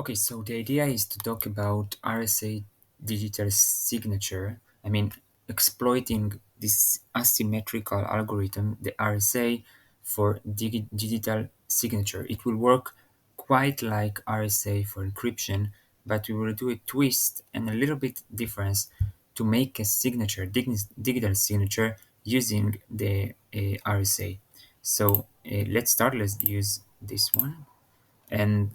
Okay, so the idea is to talk about RSA digital signature. I mean, exploiting this asymmetrical algorithm, the RSA, for digital signature. It will work quite like RSA for encryption, but we will do a twist and a little bit difference to make a signature, digital signature, using the RSA. So let's start. Let's use this one. And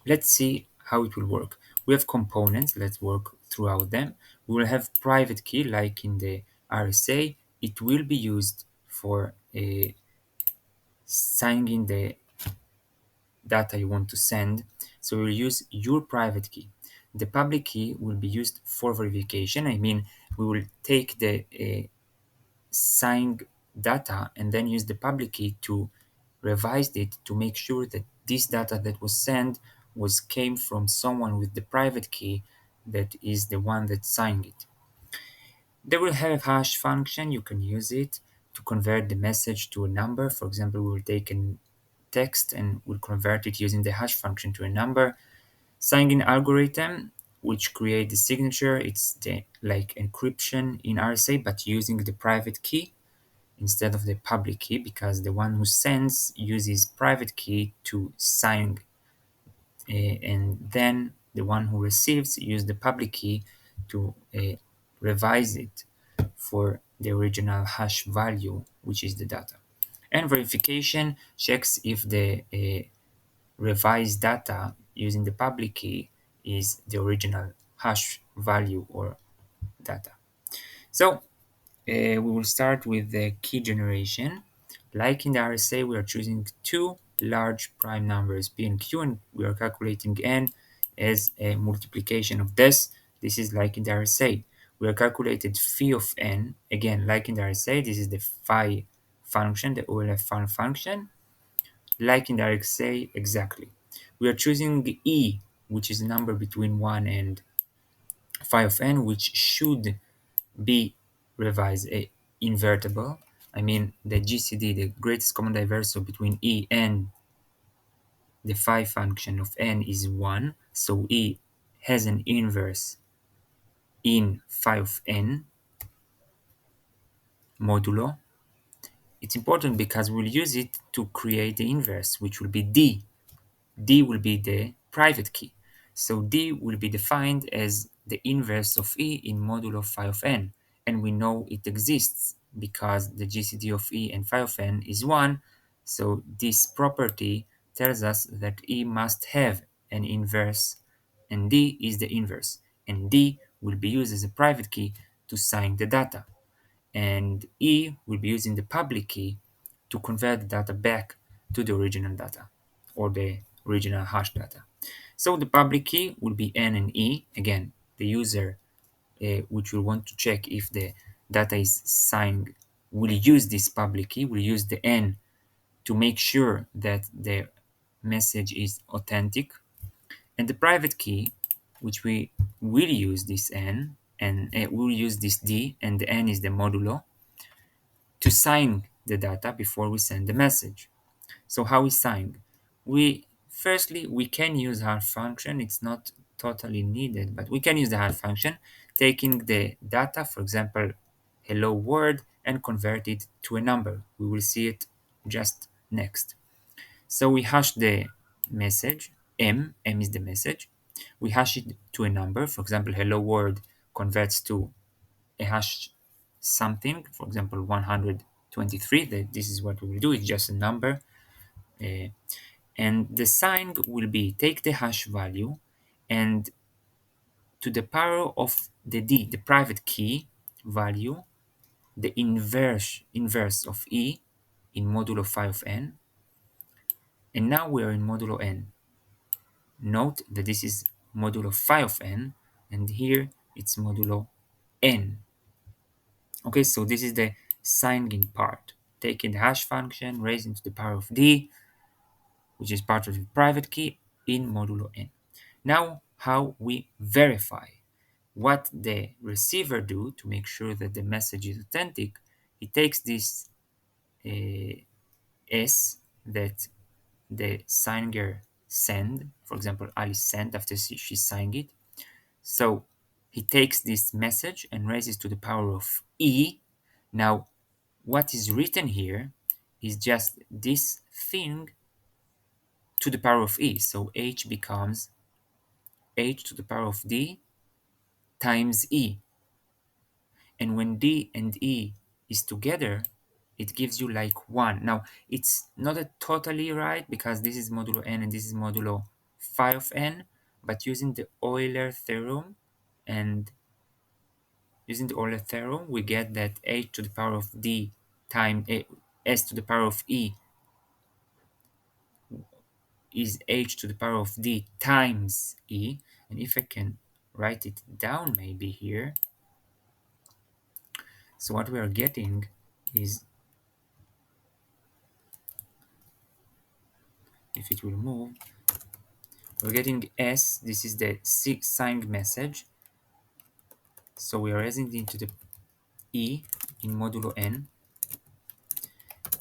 let's see how it will work. We have components, let's work throughout them. We will have private key like in the RSA. It will be used for signing the data you want to send. So we'll use your private key. The public key will be used for verification. I mean, we will take the signed data and then use the public key to revise it to make sure that this data that was sent came from someone with the private key that is the one that signed it. They will have hash function. You can use it to convert the message to a number. For example, we will take a text and we'll convert it using the hash function to a number. Signing algorithm, which create the signature, it's the like encryption in RSA, but using the private key instead of the public key, because the one who sends uses private key to sign, and then the one who receives use the public key to revise it for the original hash value, which is the data. And verification checks if the revised data using the public key is the original hash value or data. So we will start with the key generation. Like in the RSA, we are choosing two large prime numbers, p and q, and we are calculating n as a multiplication of this. This is like in the RSA. We are calculated phi of n, again, like in the RSA, this is the phi function, the OLF function, like in the RSA, exactly. We are choosing e, which is a number between 1 and phi of n, which should be revised invertible. I mean, the GCD, the greatest common divisor between e and the phi function of n is 1. So e has an inverse in phi of n modulo. It's important because we'll use it to create the inverse, which will be d. D will be the private key. So D will be defined as the inverse of E in modulo phi of n. And we know it exists because the GCD of E and phi of n is 1. So this property tells us that E must have an inverse and D is the inverse. And D will be used as a private key to sign the data. And E will be using the public key to convert the data back to the original data or the original hash data. So the public key will be N and E. Again, the user which will want to check if the data is signed will use this public key, will use the N to make sure that the message is authentic. And the private key, which we will use this N and we'll use this D, and the N is the modulo, to sign the data before we send the message. So how we sign? We can use hash function. It's not totally needed, but we can use the hash function, taking the data, for example, hello world, and convert it to a number. We will see it just next. So we hash the message, m is the message. We hash it to a number. For example, hello world converts to a hash something, for example, 123. This is what we will do. It's just a number. Uh, and the sign will be take the hash value and to the power of the d, the private key value, the inverse of e in modulo phi of n, and now we are in modulo n. Note that this is modulo phi of n, and here it's modulo n. Okay, so this is the signing part, taking the hash function, raising to the power of d, which is part of the private key, in modulo n. Now, how we verify what the receiver do to make sure that the message is authentic. It takes this S that the signer send. For example, Alice sent after she signed it. So he takes this message and raises to the power of E. Now, what is written here is just this thing to the power of E. So H becomes H to the power of D times E. And when D and E is together, it gives you like 1. Now, it's not a totally right because this is modulo n and this is modulo phi of n, but using the Euler theorem and using the Euler theorem, we get that h to the power of d times s to the power of e is h to the power of d times e. And if I can write it down maybe here, so what we are getting is, if it will move, we're getting s, this is the signed message, so we are raising it into the e in modulo n.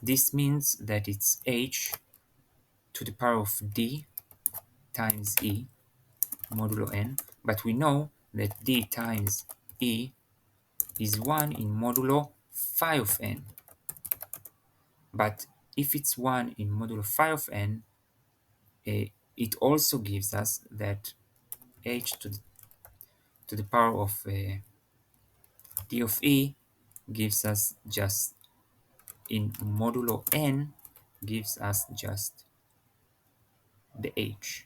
This means that it's h to the power of d times e modulo n, but we know that d times e is 1 in modulo phi of n. But if it's 1 in modulo phi of n, it also gives us that h to the power of d of e gives us just in modulo n gives us just the h.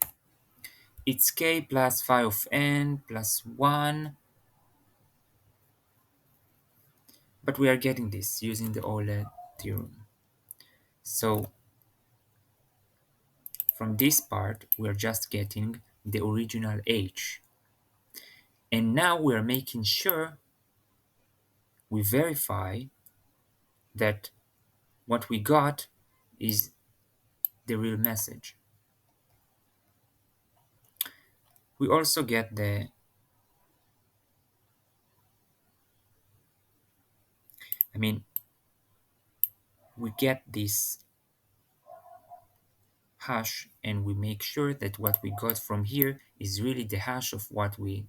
It's k plus phi of n plus 1, but we are getting this using the Euler theorem. So from this part, we are just getting the original h. And now we are making sure we verify that what we got is the real message. We also get we get this hash and we make sure that what we got from here is really the hash of what we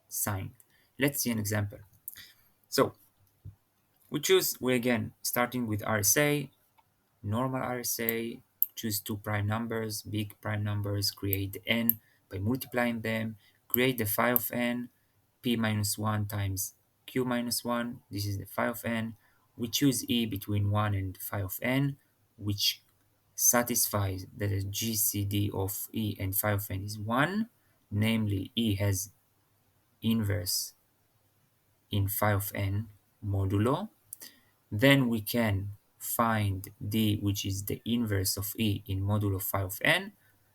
signed. Let's see an example. So we again starting with RSA, normal RSA, choose two prime numbers, big prime numbers, create the n by multiplying them, create the phi of n, p minus 1 times q minus 1, this is the phi of n. We choose e between 1 and phi of n, which satisfies that the GCD of e and phi of n is 1, namely e has inverse in phi of n modulo. Then we can find d, which is the inverse of e in modulo phi of n.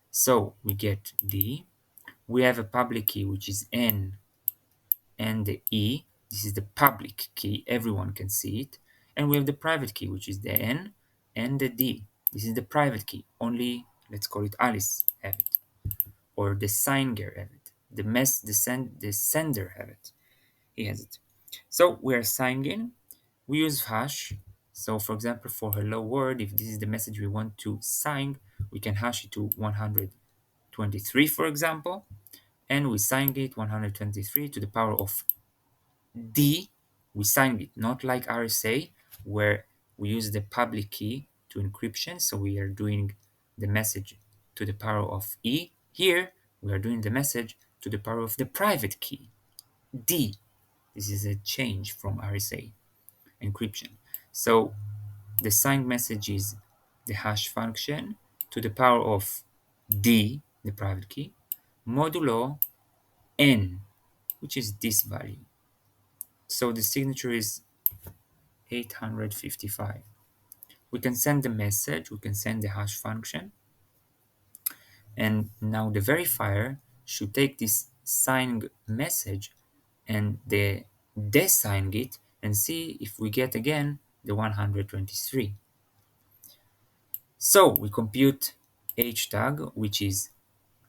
So we get d. We have a public key, which is n and the e. This is the public key. Everyone can see it. And we have the private key, which is the n and the d. This is the private key. Only, let's call it Alice have it, or the signer have it. The sender have it. He has it. So we are signed in. We use hash. So for example, for hello world, if this is the message we want to sign, we can hash it to 123, for example, and we signed it 123 to the power of d. We signed it, not like RSA, where we use the public key to encryption. So we are doing the message to the power of e. Here, we are doing the message to the power of the private key, d. This is a change from RSA encryption. So the signed message is the hash function to the power of d, the private key, modulo n, which is this value. So the signature is 855. We can send the message, we can send the hash function, and now the verifier should take this signed message and design it and see if we get again the 123. So we compute h tag, which is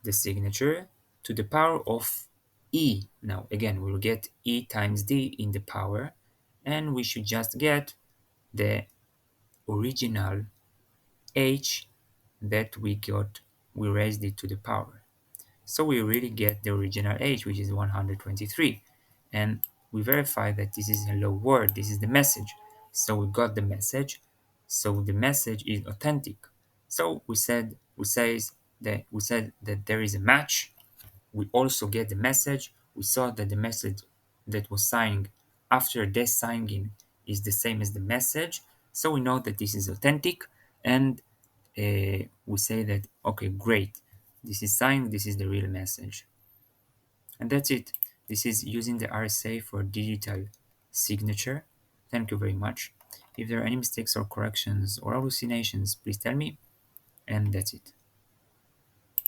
the signature, to the power of e. Now again, we'll get e times d in the power, and we should just get the original h that we got we raised it to the power. So we really get the original age, which is 123. And we verify that this is a hello word, this is the message. So we got the message. So the message is authentic. So we said that there is a match. We also get the message. We saw that the message that was signed after the signing is the same as the message. So we know that this is authentic, and we say that, okay, great, this is signed, this is the real message. And that's it. This is using the RSA for digital signature. Thank you very much. If there are any mistakes or corrections or hallucinations, please tell me. And that's it.